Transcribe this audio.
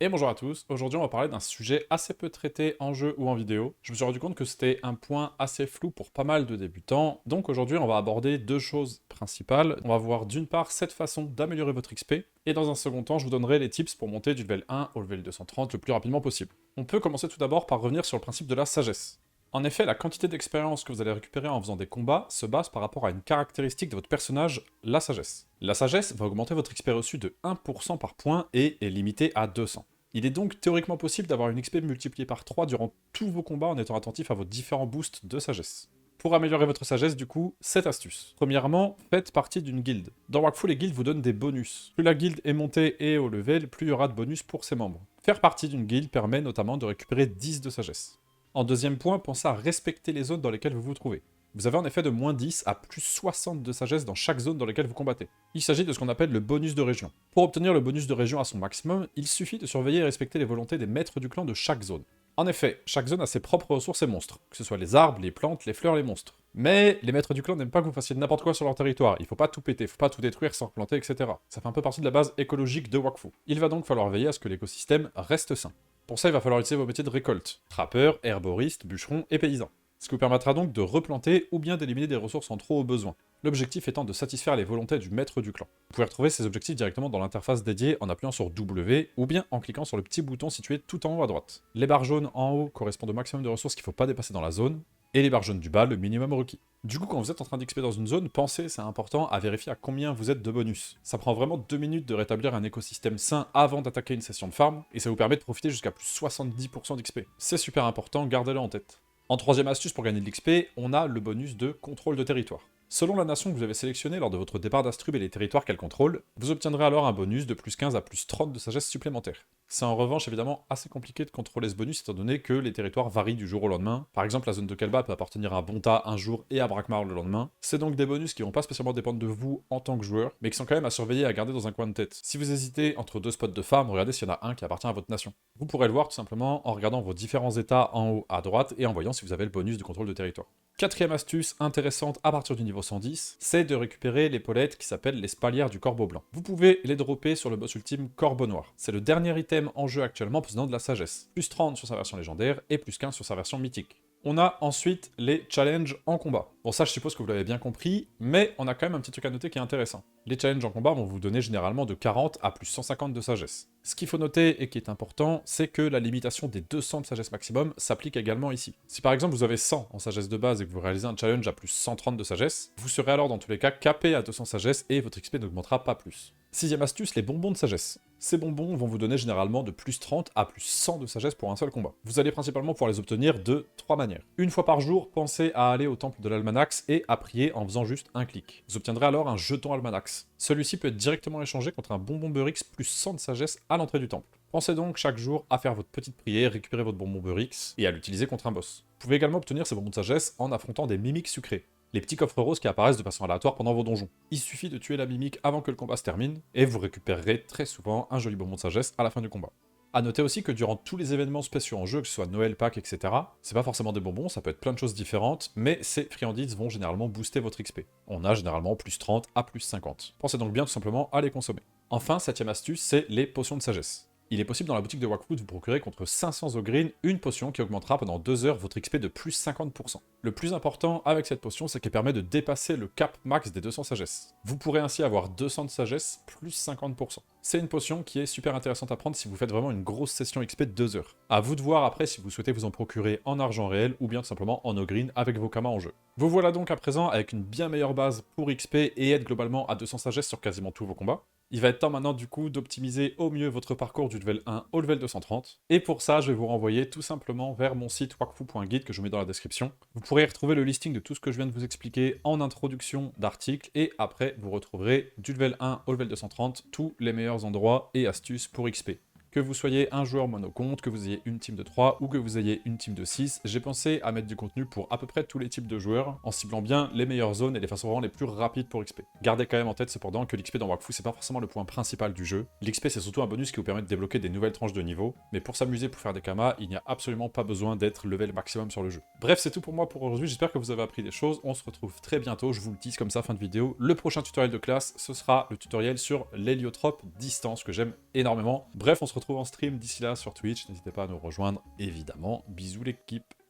Et bonjour à tous, aujourd'hui on va parler d'un sujet assez peu traité en jeu ou en vidéo. Je me suis rendu compte que c'était un point assez flou pour pas mal de débutants, donc aujourd'hui on va aborder deux choses principales. On va voir d'une part cette façon d'améliorer votre XP, et dans un second temps je vous donnerai les tips pour monter du level 1 au level 230 le plus rapidement possible. On peut commencer tout d'abord par revenir sur le principe de la sagesse. En effet, la quantité d'expérience que vous allez récupérer en faisant des combats se base par rapport à une caractéristique de votre personnage, la sagesse. La sagesse va augmenter votre XP reçu de 1% par point et est limitée à 200. Il est donc théoriquement possible d'avoir une XP multipliée par 3 durant tous vos combats en étant attentif à vos différents boosts de sagesse. Pour améliorer votre sagesse, du coup, 7 astuces. Premièrement, faites partie d'une guilde. Dans Wakfu, les guildes vous donnent des bonus. Plus la guilde est montée et au level, plus il y aura de bonus pour ses membres. Faire partie d'une guilde permet notamment de récupérer 10 de sagesse. En deuxième point, pensez à respecter les zones dans lesquelles vous vous trouvez. Vous avez en effet de moins 10 à plus 60 de sagesse dans chaque zone dans laquelle vous combattez. Il s'agit de ce qu'on appelle le bonus de région. Pour obtenir le bonus de région à son maximum, il suffit de surveiller et respecter les volontés des maîtres du clan de chaque zone. En effet, chaque zone a ses propres ressources et monstres, que ce soit les arbres, les plantes, les fleurs, les monstres. Mais les maîtres du clan n'aiment pas que vous fassiez n'importe quoi sur leur territoire, il faut pas tout péter, faut pas tout détruire sans replanter, etc. Ça fait un peu partie de la base écologique de Wakfu. Il va donc falloir veiller à ce que l'écosystème reste sain. Pour ça, il va falloir utiliser vos métiers de récolte, trappeur, herboriste, bûcheron et paysan. Ce qui vous permettra donc de replanter ou bien d'éliminer des ressources en trop au besoin. L'objectif étant de satisfaire les volontés du maître du clan. Vous pouvez retrouver ces objectifs directement dans l'interface dédiée en appuyant sur W ou bien en cliquant sur le petit bouton situé tout en haut à droite. Les barres jaunes en haut correspondent au maximum de ressources qu'il ne faut pas dépasser dans la zone, et les barres jaunes du bas, le minimum requis. Du coup, quand vous êtes en train d'XP dans une zone, pensez, c'est important, à vérifier à combien vous êtes de bonus. Ça prend vraiment 2 minutes de rétablir un écosystème sain avant d'attaquer une session de farm, et ça vous permet de profiter jusqu'à plus 70% d'XP. C'est super important, gardez-le en tête. En troisième astuce pour gagner de l'XP, on a le bonus de contrôle de territoire. Selon la nation que vous avez sélectionnée lors de votre départ d'Astrub et les territoires qu'elle contrôle, vous obtiendrez alors un bonus de plus 15 à plus 30 de sagesse supplémentaire. C'est en revanche évidemment assez compliqué de contrôler ce bonus étant donné que les territoires varient du jour au lendemain. Par exemple, la zone de Kalba peut appartenir à Bonta un jour et à Brakmar le lendemain. C'est donc des bonus qui vont pas spécialement dépendre de vous en tant que joueur, mais qui sont quand même à surveiller et à garder dans un coin de tête. Si vous hésitez entre deux spots de farm, regardez s'il y en a un qui appartient à votre nation. Vous pourrez le voir tout simplement en regardant vos différents états en haut à droite et en voyant si vous avez le bonus de contrôle de territoire. Quatrième astuce intéressante à partir du niveau 110, c'est de récupérer l'épaulettes qui s'appellent les spalières du corbeau blanc. Vous pouvez les dropper sur le boss ultime Corbeau Noir. C'est le dernier item en jeu actuellement possédant de la sagesse. Plus 30 sur sa version légendaire et plus 15 sur sa version mythique. On a ensuite les challenges en combat. Bon ça je suppose que vous l'avez bien compris, mais on a quand même un petit truc à noter qui est intéressant. Les challenges en combat vont vous donner généralement de 40 à plus 150 de sagesse. Ce qu'il faut noter et qui est important, c'est que la limitation des 200 de sagesse maximum s'applique également ici. Si par exemple vous avez 100 en sagesse de base et que vous réalisez un challenge à plus 130 de sagesse, vous serez alors dans tous les cas capé à 200 sagesse et votre XP n'augmentera pas plus. Sixième astuce, les bonbons de sagesse. Ces bonbons vont vous donner généralement de plus 30 à plus 100 de sagesse pour un seul combat. Vous allez principalement pouvoir les obtenir de 3 manières. Une fois par jour, pensez à aller au temple de l'Almanax et à prier en faisant juste un clic. Vous obtiendrez alors un jeton Almanax. Celui-ci peut être directement échangé contre un bonbon Beurix plus 100 de sagesse à l'entrée du temple. Pensez donc chaque jour à faire votre petite prière, récupérer votre bonbon Beurix et à l'utiliser contre un boss. Vous pouvez également obtenir ces bonbons de sagesse en affrontant des mimiques sucrés. Les petits coffres roses qui apparaissent de façon aléatoire pendant vos donjons. Il suffit de tuer la mimique avant que le combat se termine, et vous récupérerez très souvent un joli bonbon de sagesse à la fin du combat. A noter aussi que durant tous les événements spéciaux en jeu, que ce soit Noël, Pâques, etc., c'est pas forcément des bonbons, ça peut être plein de choses différentes, mais ces friandises vont généralement booster votre XP. On a généralement plus 30 à plus 50. Pensez donc bien tout simplement à les consommer. Enfin, septième astuce, c'est les potions de sagesse. Il est possible dans la boutique de Wakfu de vous procurer contre 500 Ogreen une potion qui augmentera pendant 2 heures votre XP de plus 50%. Le plus important avec cette potion, c'est qu'elle permet de dépasser le cap max des 200 sagesse. Vous pourrez ainsi avoir 200 de sagesse plus 50%. C'est une potion qui est super intéressante à prendre si vous faites vraiment une grosse session XP de 2 heures. À vous de voir après si vous souhaitez vous en procurer en argent réel ou bien tout simplement en Ogreen avec vos kamas en jeu. Vous voilà donc à présent avec une bien meilleure base pour XP et être globalement à 200 sagesse sur quasiment tous vos combats. Il va être temps maintenant du coup d'optimiser au mieux votre parcours du level 1 au level 230. Et pour ça, je vais vous renvoyer tout simplement vers mon site wakfu.guide que je mets dans la description. Vous pourrez y retrouver le listing de tout ce que je viens de vous expliquer en introduction d'article. Et après, vous retrouverez du level 1 au level 230 tous les meilleurs endroits et astuces pour XP. Que vous soyez un joueur monocompte, que vous ayez une team de 3 ou que vous ayez une team de 6, j'ai pensé à mettre du contenu pour à peu près tous les types de joueurs, en ciblant bien les meilleures zones et les façons vraiment les plus rapides pour XP. Gardez quand même en tête cependant que l'XP dans Wakfu c'est pas forcément le point principal du jeu. L'XP c'est surtout un bonus qui vous permet de débloquer des nouvelles tranches de niveau, mais pour s'amuser, pour faire des kamas, il n'y a absolument pas besoin d'être level maximum sur le jeu. Bref, c'est tout pour moi pour aujourd'hui, j'espère que vous avez appris des choses, on se retrouve très bientôt, je vous le dis comme ça fin de vidéo. Le prochain tutoriel de classe, ce sera le tutoriel sur l'héliotrope distance que j'aime énormément. Bref, on se retrouve se retrouve en stream d'ici là sur Twitch. N'hésitez pas à nous rejoindre, évidemment. Bisous l'équipe.